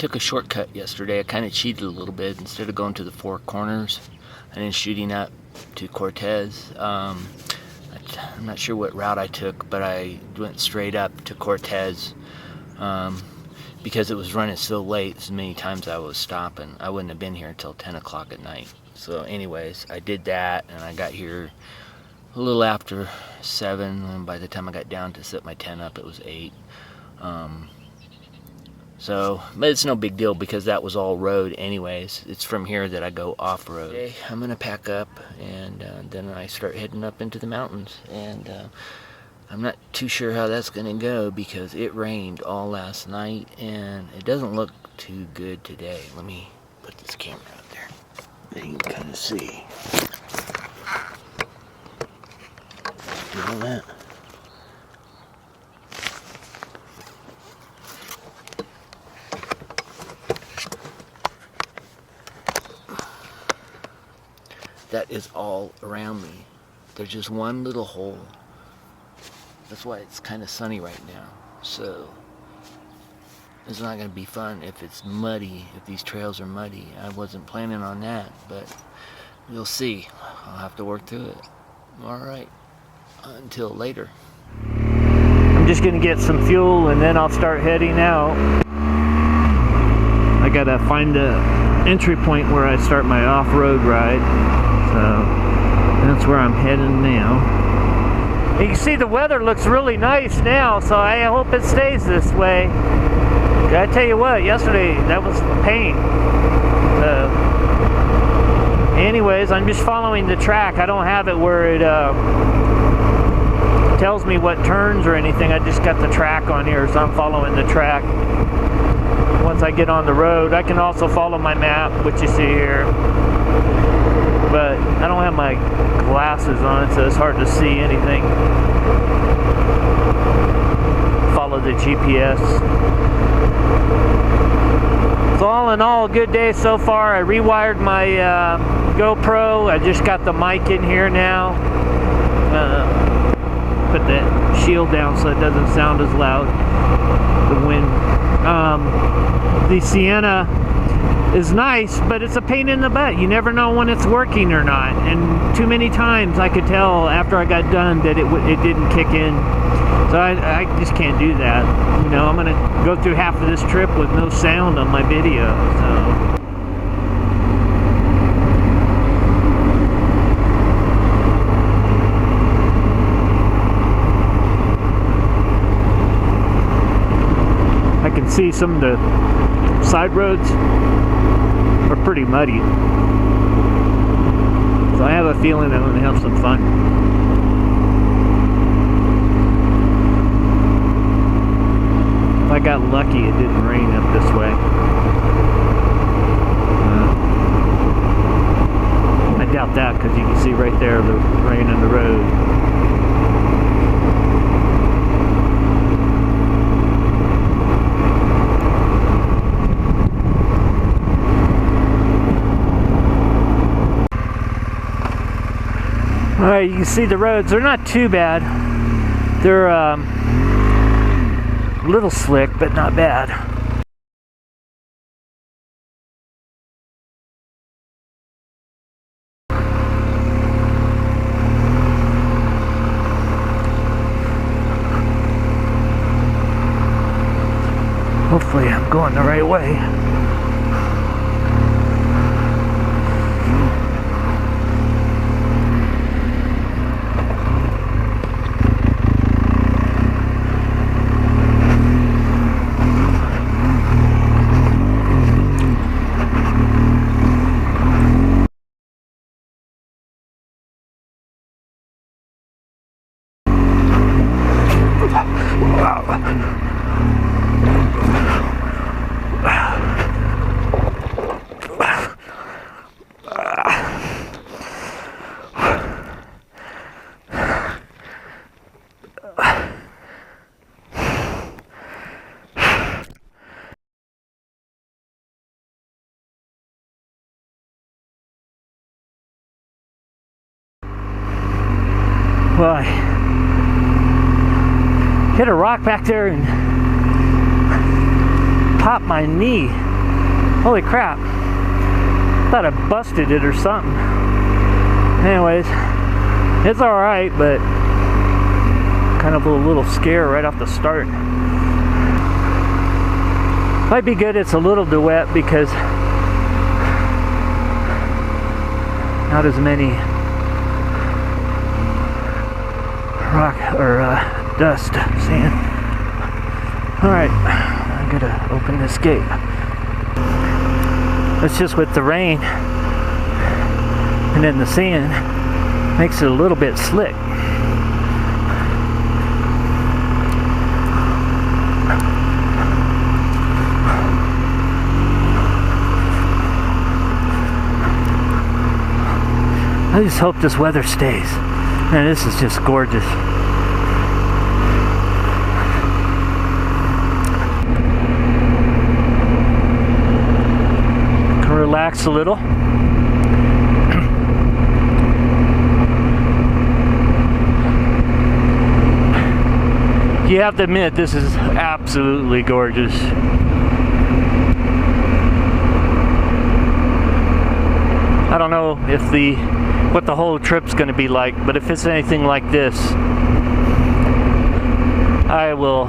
took a shortcut yesterday. I kind of cheated a little bit. Instead of going to the Four Corners and then shooting up to Cortez, I'm not sure what route I took, but I went straight up to Cortez because it was running so late. So many times I was stopping, I wouldn't have been here until 10 o'clock at night. So anyways, I did that, and I got here a little after 7, and by the time I got down to set my tent up, it was 8. But it's no big deal because that was all road anyways. It's from here that I go off-road. Okay, I'm gonna pack up, and then I start heading up into the mountains, and I'm not too sure how that's gonna go because it rained all last night, and it doesn't look too good today. Let me put this camera out there and you can kind of see. Feel that? That is all around me. There's just one little hole. That's why it's kind of sunny right now. So it's not going to be fun if it's muddy, if these trails are muddy. I wasn't planning on that, but we'll see. I'll have to work through it. All right. Until later. I'm just going to get some fuel and then I'll start heading out. I got to find the entry point where I start my off-road ride. So that's where I'm heading now. You can see the weather looks really nice now, so I hope it stays this way. I tell you what, yesterday that was a pain. Anyways, I'm just following the track. I don't have it where it tells me what turns or anything. I just got the track on here, so I'm following the track. Once I get on the road, I can also follow my map, which you see here. But I don't have my glasses on it, so it's hard to see anything. Follow the GPS. So all in all, a good day so far. I rewired my GoPro. I just got the mic in here now. Put that shield down so it doesn't sound as loud. The wind. The Sienna is nice, but it's a pain in the butt. You never know when it's working or not. And too many times I could tell after I got done that it didn't kick in. So I just can't do that. You know, I'm gonna go through half of this trip with no sound on my video. So. I can see some of the side roads are pretty muddy. So I have a feeling I'm gonna have some fun. If I got lucky, it didn't rain up this way. I doubt that because you can see right there the rain on the road. Alright, you can see the roads. They're not too bad. They're a little slick, but not bad. Hopefully I'm going the right way. Well, I hit a rock back there and popped my knee. Holy crap. Thought I busted it or something. Anyways, it's alright, but kind of a little scare right off the start. Might be good it's a little wet because not as many rock or dust, sand. Alright, I gotta open this gate. It's just with the rain and then the sand makes it a little bit slick. I just hope this weather stays. Man, this is just gorgeous. Can relax a little. You have to admit, this is absolutely gorgeous. I don't know if what the whole trip's going to be like, but if it's anything like this, I will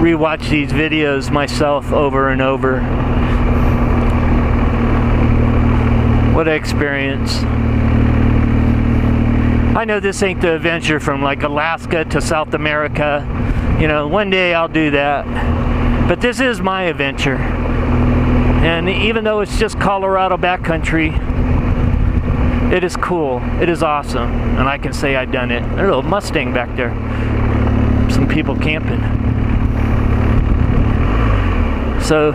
rewatch these videos myself over and over. What an experience. I know this ain't the adventure from like Alaska to South America. You know, one day I'll do that. But this is my adventure. And even though it's just Colorado backcountry, it is cool. It is awesome. And I can say I've done it. There's a little Mustang back there. Some people camping. So,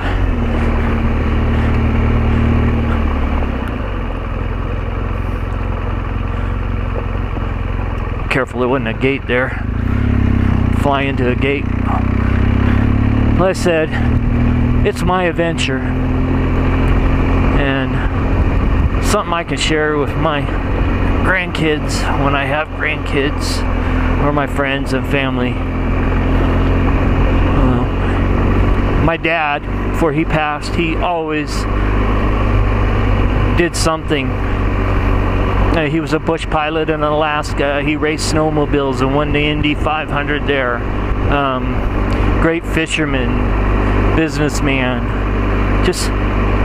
careful, there wasn't a gate there. Fly into a gate. Like I said, it's my adventure. And something I can share with my grandkids when I have grandkids, or my friends and family. My dad, before he passed, he always did something. He was a bush pilot in Alaska. He raced snowmobiles and won the Indy 500 there. Great fisherman, businessman, just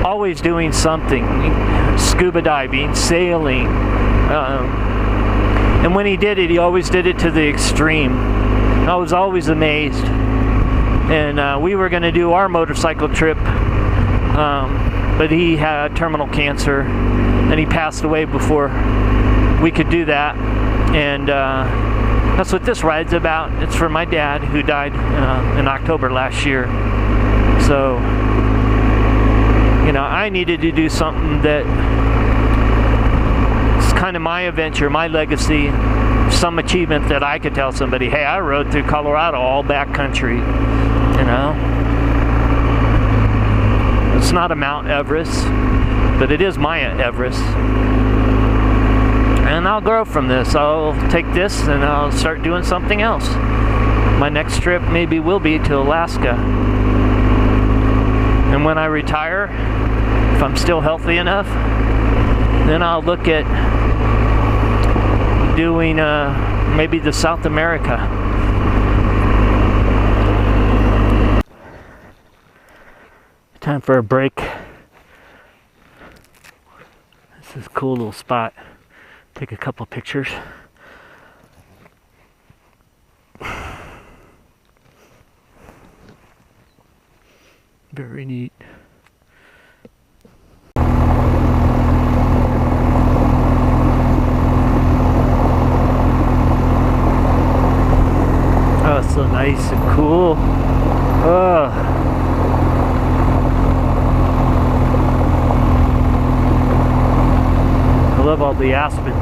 always doing something. Scuba diving, sailing. And when he did it, he always did it to the extreme. I was always amazed. And we were going to do our motorcycle trip, but he had terminal cancer, and he passed away before we could do that. And that's what this ride's about. It's for my dad, who died in October last year. So, you know, I needed to do something that is kind of my adventure, my legacy, some achievement that I could tell somebody, hey, I rode through Colorado all backcountry. You know, it's not a Mount Everest, but it is my Everest. And I'll grow from this. I'll take this and I'll start doing something else. My next trip maybe will be to Alaska. And when I retire, if I'm still healthy enough, then I'll look at doing maybe the South America. Time for a break. This is a cool little spot. Take a couple pictures. Very neat. Oh, it's so nice and cool. Oh. I love all the aspen.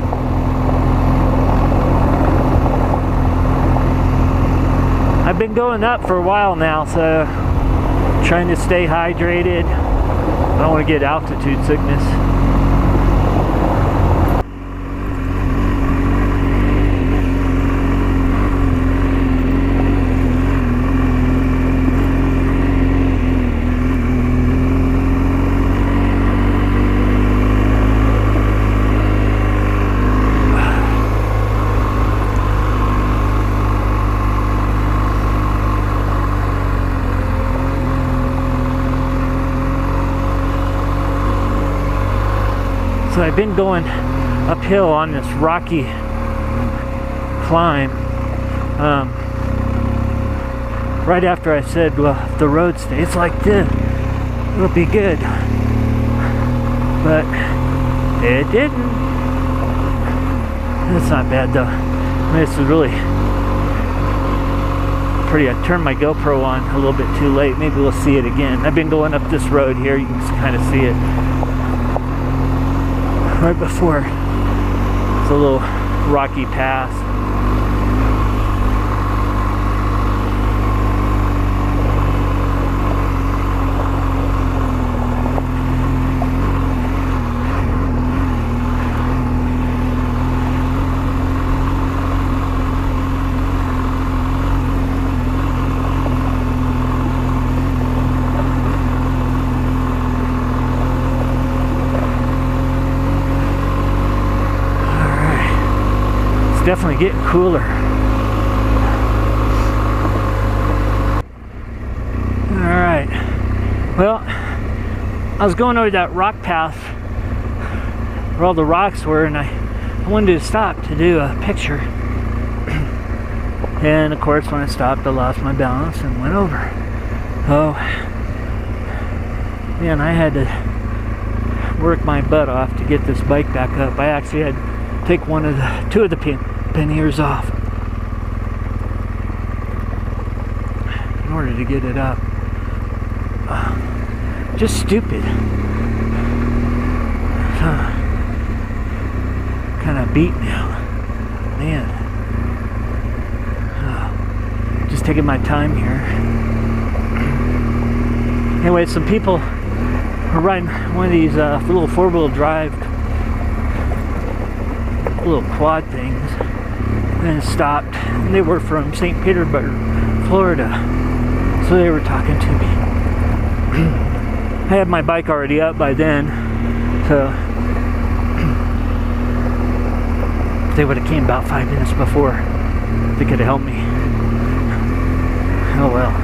I've been going up for a while now, so trying to stay hydrated. I don't want to get altitude sickness. So I've been going uphill on this rocky climb. Right after I said, well, if the road stays like this, it'll be good. But it didn't. It's not bad though. I mean, this is really pretty. I turned my GoPro on a little bit too late. Maybe we'll see it again. I've been going up this road here. You can kind of see it right before. It's a little rocky pass. Definitely getting cooler. Alright. Well, I was going over that rock path where all the rocks were, and I wanted to stop to do a picture. And of course, when I stopped, I lost my balance and went over. Oh, man, I had to work my butt off to get this bike back up. I actually had to take two of the panniers off in order to get it up. Just stupid. Kind of beat now, man. Just taking my time here. Anyway, some people are riding one of these little four-wheel drive little quad things, and stopped. And they were from St. Petersburg, Florida, so they were talking to me. I had my bike already up by then, so if they would have came about 5 minutes before, they could have helped me. Oh well.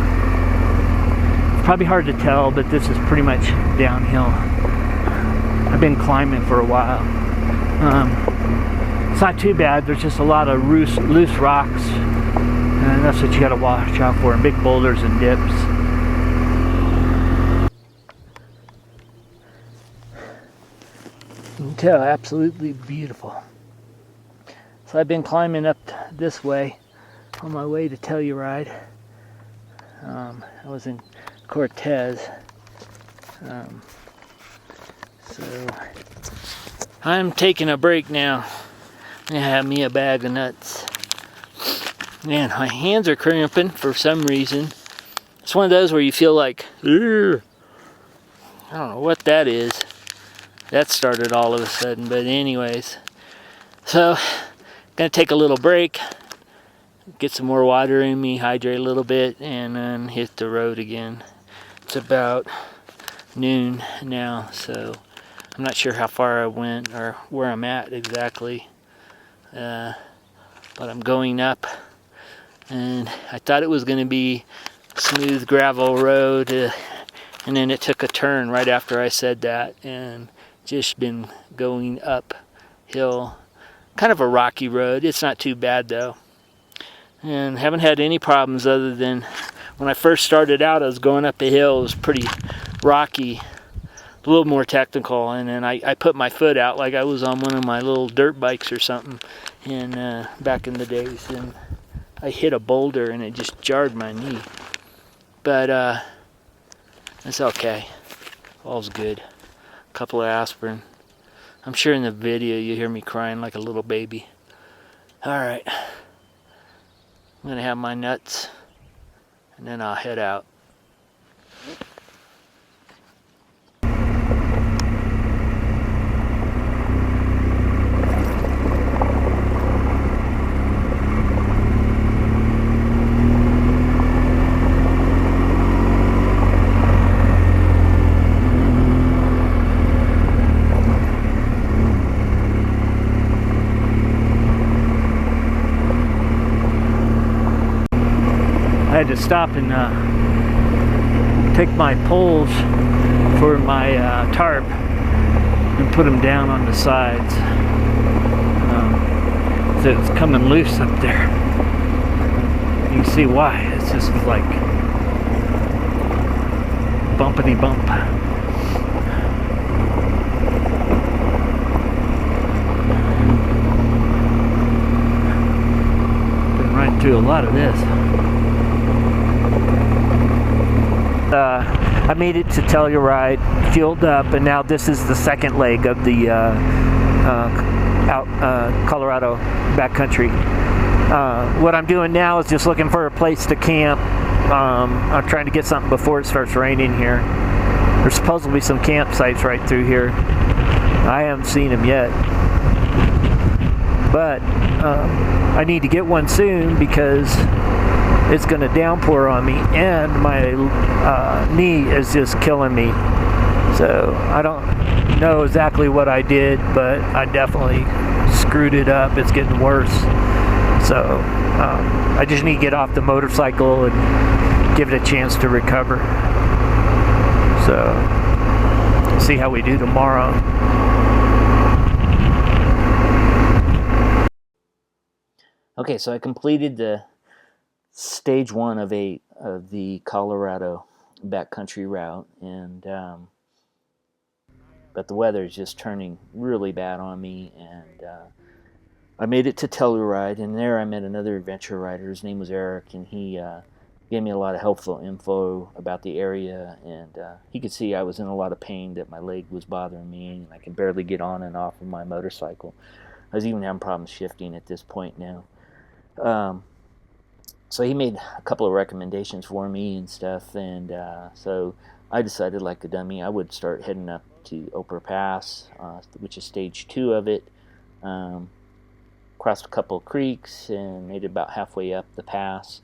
It's probably hard to tell, but this is pretty much downhill. I've been climbing for a while. It's not too bad. There's just a lot of loose rocks, and that's what you got to watch out for, and big boulders and dips. You can tell, absolutely beautiful. So I've been climbing up this way on my way to Telluride. I was in Cortez. So I'm taking a break now. I have me a bag of nuts. Man, my hands are cramping for some reason. It's one of those where you feel like, ugh. I don't know what that is. That started all of a sudden, but anyways. So, gonna take a little break, get some more water in me, hydrate a little bit, and then hit the road again. It's about noon now, so I'm not sure how far I went or where I'm at exactly. But I'm going up, and I thought it was going to be smooth gravel road, and then it took a turn right after I said that, and just been going uphill. Kind of a rocky road. It's not too bad though, and haven't had any problems other than when I first started out. I was going up a hill. It was pretty rocky, a little more technical, and then I put my foot out like I was on one of my little dirt bikes or something, and back in the days, and I hit a boulder and it just jarred my knee. But it's okay. All's good. A couple of aspirin. I'm sure in the video you hear me crying like a little baby. Alright. I'm gonna have my nuts, and then I'll head out. I had to stop and take my poles for my tarp and put them down on the sides. So it's coming loose up there. You can see why. It's just like bumpity bump. Been right through a lot of this. I made it to Telluride, fueled up, and now this is the second leg of the Colorado backcountry. What I'm doing now is just looking for a place to camp. I'm trying to get something before it starts raining here. There's supposed to be some campsites right through here. I haven't seen them yet. But I need to get one soon because it's going to downpour on me, and my knee is just killing me. So I don't know exactly what I did, but I definitely screwed it up. It's getting worse. So I just need to get off the motorcycle and give it a chance to recover. So see how we do tomorrow. Okay, so I completed the stage 1 of the Colorado backcountry route, and but the weather is just turning really bad on me, and I made it to Telluride, and there I met another adventure rider. His name was Eric, and he gave me a lot of helpful info about the area, and he could see I was in a lot of pain, that my leg was bothering me, and I could barely get on and off of my motorcycle. I was even having problems shifting at this point now. So he made a couple of recommendations for me and stuff, and so I decided, like a dummy, I would start heading up to Oprah Pass, which is stage 2 of it. Crossed a couple of creeks and made it about halfway up the pass,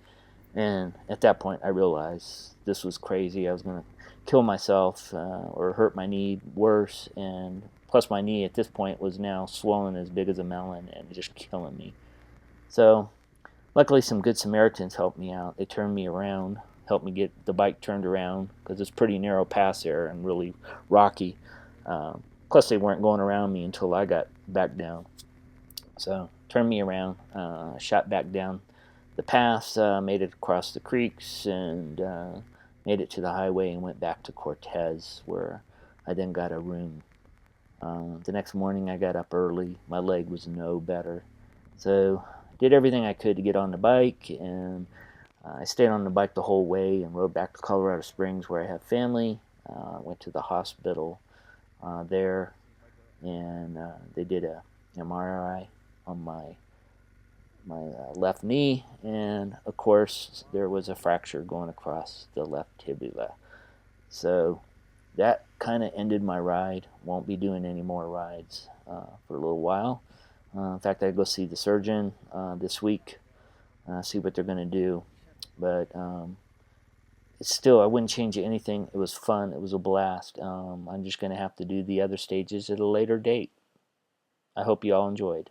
and at that point I realized this was crazy. I was going to kill myself or hurt my knee worse, and plus my knee at this point was now swollen as big as a melon and just killing me. So luckily some good Samaritans helped me out. They turned me around, helped me get the bike turned around, because it's a pretty narrow pass there and really rocky. Plus they weren't going around me until I got back down. So turned me around, shot back down the pass, made it across the creeks, and made it to the highway and went back to Cortez, where I then got a room. The next morning I got up early. My leg was no better. So did everything I could to get on the bike, and I stayed on the bike the whole way and rode back to Colorado Springs, where I have family. Went to the hospital there, and they did a MRI on my left knee, and of course there was a fracture going across the left tibia. So that kind of ended my ride. Won't be doing any more rides for a little while. In fact, I go see the surgeon this week, see what they're going to do. But it's still, I wouldn't change anything. It was fun. It was a blast. I'm just going to have to do the other stages at a later date. I hope you all enjoyed.